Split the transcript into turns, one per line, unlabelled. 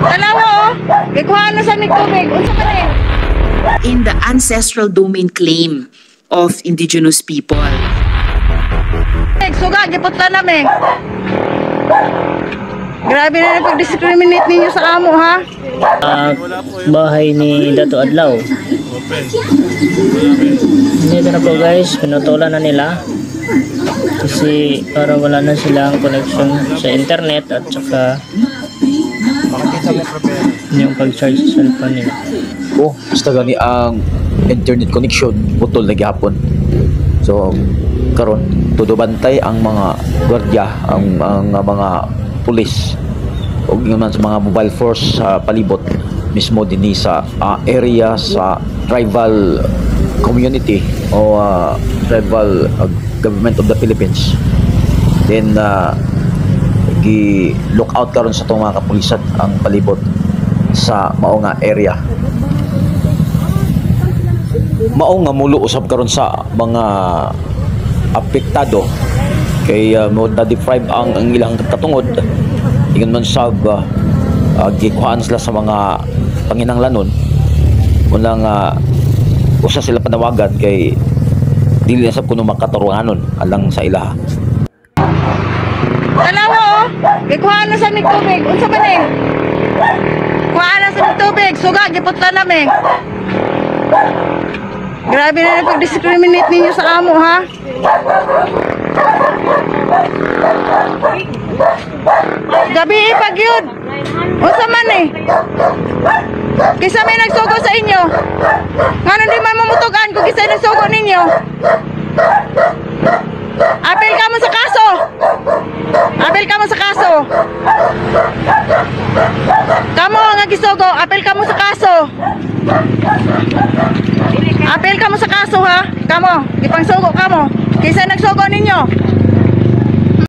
Dalawa oh. Ikuha na sa tubig. Unsa man eh?
In the ancestral domain claim of indigenous people.
Suga, giputla namin. Grabe na pag-discriminate ninyo sa amo, ha?
Bahay ni Dato Adlaw. Dito na po guys, pinutulan na nila. Kasi para wala na silang connection sa internet at saka yung pag-charge sa cellphone nila.
Basta gani ang internet connection putol na gihapon. So karon todo bantay ang mga gwardiya, ang mga pulis o naman sa mga mobile force sa palibot mismo dinhi sa area sa tribal community o tribal government of the Philippines. Then gi-look out karon sa itong mga kapulisan ang palibot sa mao nga area. Mao nga mulo usab karon sa mga apektado kay mo na-deprive ang ilang katungod. Ingon man sab gikuhaan sila sa mga panginahanglanon unang usa sila panawagan kay dili na sab kuno makatarunganon alang sa ilaha.
Dalawa oh. Ikuha na sa tubig. Unsa man eh? Kuha na sa tubig. Suga, giputla namin. Grabe na pag-discriminate ninyo sa amo, ha? Gabi ipag yun. Unsa man eh? Kisa may nagsugo sa inyo. Ngano di man mamutugan kung kisa nagsugo ninyo? Apel ka mo sa kaso. Apel ka mo sa kaso. Kamo nga gisugo, apel ka mo sa kaso. Apel ka mo sa kaso ha. Kamo, ipangsugo kamo. Kisa nagsugo ninyo.